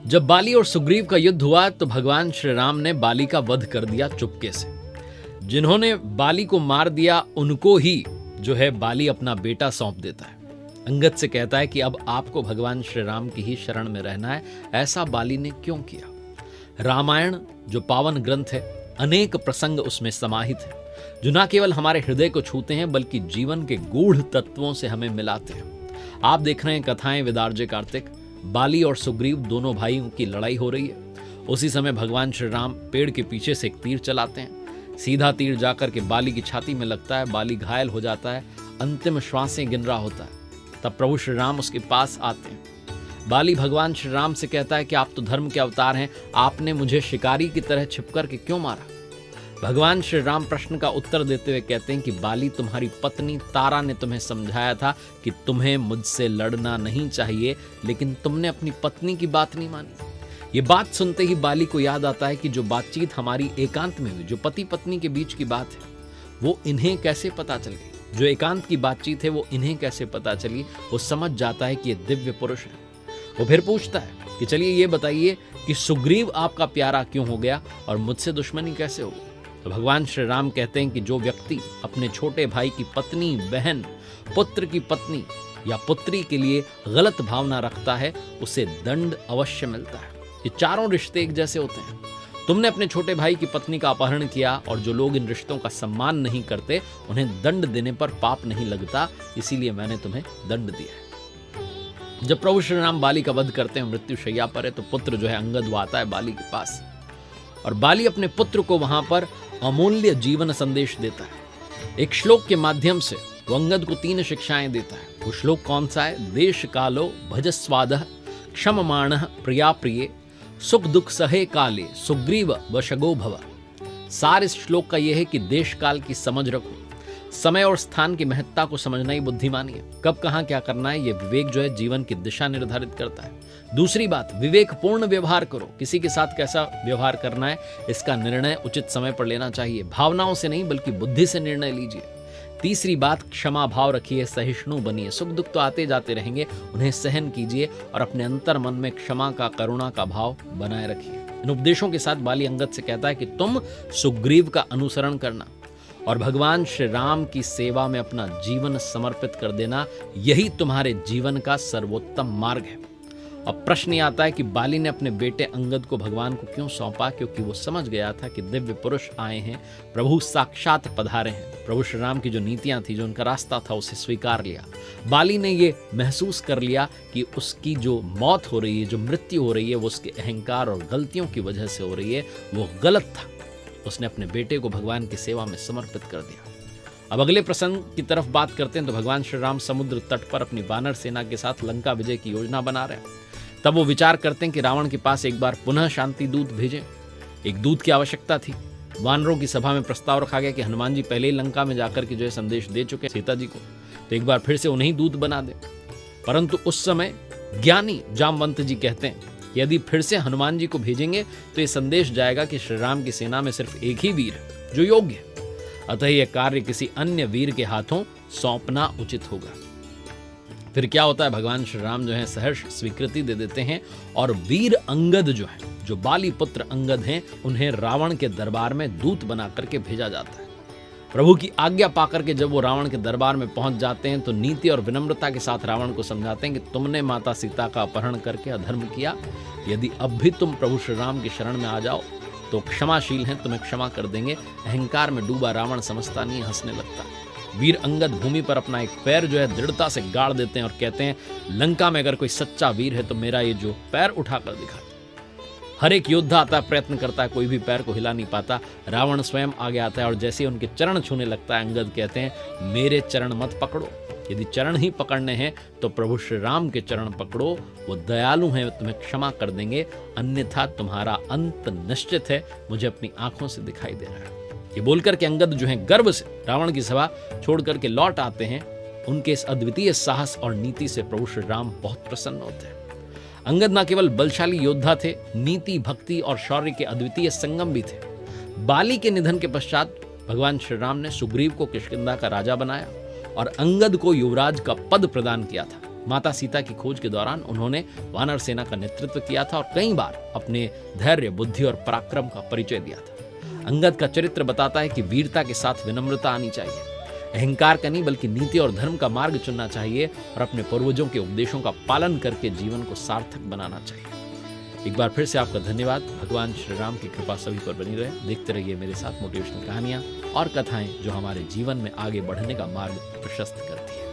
जब बाली और सुग्रीव का युद्ध हुआ तो भगवान श्री राम ने बाली का वध कर दिया चुपके से। जिन्होंने बाली को मार दिया उनको ही जो है बाली अपना बेटा सौंप देता है। अंगद से कहता है कि अब आपको भगवान श्री राम की ही शरण में रहना है। ऐसा बाली ने क्यों किया? रामायण जो पावन ग्रंथ है, अनेक प्रसंग उसमें समाहित है जो न केवल हमारे हृदय को छूते हैं बल्कि जीवन के गूढ़ तत्वों से हमें मिलाते हैं। आप देख रहे हैं कथाएं विदार्जे कार्तिक, बाली और सुग्रीव दोनों भाइयों की लड़ाई हो रही है। उसी समय भगवान श्री राम पेड़ के पीछे से एक तीर चलाते हैं। सीधा तीर जाकर के बाली की छाती में लगता है। बाली घायल हो जाता है, अंतिम श्वासें गिन रहा होता है। तब प्रभु श्री राम उसके पास आते हैं। बाली भगवान श्री राम से कहता है कि आप तो धर्म के अवतार हैं, आपने मुझे शिकारी की तरह छिपकर के क्यों मारा? भगवान श्री राम प्रश्न का उत्तर देते हुए कहते हैं कि बाली, तुम्हारी पत्नी तारा ने तुम्हें समझाया था कि तुम्हें मुझसे लड़ना नहीं चाहिए, लेकिन तुमने अपनी पत्नी की बात नहीं मानी। ये बात सुनते ही बाली को याद आता है कि जो बातचीत हमारी एकांत में हुई, जो पति पत्नी के बीच की बात है, वो इन्हें कैसे पता चल गई? जो एकांत की बातचीत है वो इन्हें कैसे पता चली? वो समझ जाता है कि ये दिव्य पुरुष है। वो फिर पूछता है कि चलिए ये बताइए कि सुग्रीव आपका प्यारा क्यों हो गया और मुझसे दुश्मनी कैसे हो गई? तो भगवान श्री राम कहते हैं कि जो व्यक्ति अपने छोटे भाई की पत्नी, बहन, पुत्र की पत्नी या पुत्री के लिए गलत भावना रखता है, उसे दंड अवश्य मिलता है। ये चारों रिश्ते एक जैसे होते हैं। तुमने अपने छोटे भाई की पत्नी का अपहरण किया और जो लोग इन रिश्तों का सम्मान नहीं करते उन्हें दंड देने पर पाप नहीं लगता, इसीलिए मैंने तुम्हें दंड दिया है। जब प्रभु श्री राम बाली का वध करते हैं, मृत्यु शैया पर है, तो पुत्र जो है अंगद वो आता है बाली के पास और बाली अपने पुत्र को वहां पर अमूल्य जीवन संदेश देता है। एक श्लोक के माध्यम से वो अंगद को 3 शिक्षाएं देता है। वो श्लोक कौन सा है? देश कालो भजस्वादः क्षममाणः प्रिया प्रिये सुख दुख सहे काले सुग्रीव वशगो भव। सार इस श्लोक का यह है कि देश काल की समझ रखो, समय और स्थान की महत्ता को समझना ही बुद्धिमानी है। कब कहां क्या करना है, ये विवेक जो है जीवन की दिशा निर्धारित करता है। दूसरी बात, विवेकपूर्ण व्यवहार करो। किसी के साथ कैसा व्यवहार करना है इसका निर्णय उचित समय पर लेना चाहिए। भावनाओं से नहीं बल्कि बुद्धि से निर्णय लीजिए। तीसरी बात, क्षमा भाव रखिए, सहिष्णु बनिए। सुख दुख तो आते जाते रहेंगे, उन्हें सहन कीजिए और अपने अंतर मन में क्षमा का, करुणा का भाव बनाए रखिए। इन उपदेशों के साथ बाली अंगद से कहता है कि तुम सुग्रीव का अनुसरण करना और भगवान श्री राम की सेवा में अपना जीवन समर्पित कर देना, यही तुम्हारे जीवन का सर्वोत्तम मार्ग है। अब प्रश्न ये आता है कि बाली ने अपने बेटे अंगद को भगवान को क्यों सौंपा? क्योंकि वो समझ गया था कि दिव्य पुरुष आए हैं, प्रभु साक्षात पधारे हैं। प्रभु श्री राम की जो नीतियां थी, जो उनका रास्ता था, उसे स्वीकार लिया। बाली ने ये महसूस कर लिया कि उसकी जो मौत हो रही है, जो मृत्यु हो रही है, वो उसके अहंकार और गलतियों की वजह से हो रही है, वो गलत था। उसने अपने बेटे को भगवान की सेवा में समर्पित कर दिया। अब अगले प्रसंग की तरफ बात करते हैं तो भगवान श्री राम समुद्र तट पर अपनी वानर सेना के साथ लंका विजय की योजना बना रहे हैं। तब वो विचार करते हैं कि रावण के पास एक बार पुनः शांति दूत भेजें। एक दूत की आवश्यकता थी। वानरों की सभा में प्रस्ताव रखा गया कि हनुमान जी पहले ही लंका में जाकर के जो है संदेश दे चुके सीता जी को, तो एक बार फिर से उन्हें दूत बना दे। परंतु उस समय ज्ञानी जामवंत जी कहते हैं कि यदि फिर से हनुमान जी को भेजेंगे तो ये संदेश जाएगा कि श्री राम की सेना में सिर्फ एक ही वीर है जो योग्य है, अतः यह कार्य किसी अन्य वीर के हाथों सौंपना उचित होगा। फिर क्या होता है, भगवान श्री राम जो है सहर्ष स्वीकृति दे देते हैं और वीर अंगद जो है, जो बाली पुत्र अंगद हैं, उन्हें रावण के दरबार में दूत बना करके भेजा जाता है। प्रभु की आज्ञा पाकर के जब वो रावण के दरबार में पहुंच जाते हैं तो नीति और विनम्रता के साथ रावण को समझाते हैं कि तुमने माता सीता का अपहरण करके अधर्म किया, यदि अब भी तुम प्रभु श्री राम की शरण में आ जाओ तो क्षमाशील हैं, तुम्हें क्षमा कर देंगे। अहंकार में डूबा रावण समझता नहीं, हंसने लगता। वीर अंगद भूमि पर अपना एक पैर जो है दृढ़ता से गाड़ देते हैं और कहते हैं, लंका में अगर कोई सच्चा वीर है तो मेरा ये जो पैर उठाकर दिखा। हर एक योद्धा आता है, प्रयत्न करता है, कोई भी पैर को हिला नहीं पाता। रावण स्वयं आगे आता है और जैसे ही उनके चरण छूने लगता है, अंगद कहते हैं, मेरे चरण मत पकड़ो। यदि चरण ही पकड़ने हैं तो प्रभु श्री राम के चरण पकड़ो, वो दयालु हैं, तुम्हें क्षमा कर देंगे, अन्यथा तुम्हारा अंत निश्चित है, मुझे अपनी आंखों से दिखाई दे रहा है। ये बोलकर के अंगद जो है गर्व से रावण की सभा छोड़ करके लौट आते हैं। उनके इस अद्वितीय साहस और नीति से प्रभु श्री राम बहुत प्रसन्न होते हैं। अंगद न केवल बलशाली योद्धा थे, नीति, भक्ति और शौर्य के अद्वितीय संगम भी थे। बाली के निधन के पश्चात भगवान श्री राम ने सुग्रीव को किष्किंधा का राजा बनाया और अंगद को युवराज का पद प्रदान किया था। माता सीता की खोज के दौरान उन्होंने वानर सेना का नेतृत्व किया था और कई बार अपने धैर्य, बुद्धि और पराक्रम का परिचय दिया था। अंगद का चरित्र बताता है कि वीरता के साथ विनम्रता आनी चाहिए, अहंकार का नहीं बल्कि नीति और धर्म का मार्ग चुनना चाहिए और अपने पूर्वजों के उपदेशों का पालन करके जीवन को सार्थक बनाना चाहिए। एक बार फिर से आपका धन्यवाद। भगवान श्री राम की कृपा सभी पर बनी रहे। देखते रहिए मेरे साथ मोटिवेशनल कहानियां और कथाएं जो हमारे जीवन में आगे बढ़ने का मार्ग प्रशस्त करती है।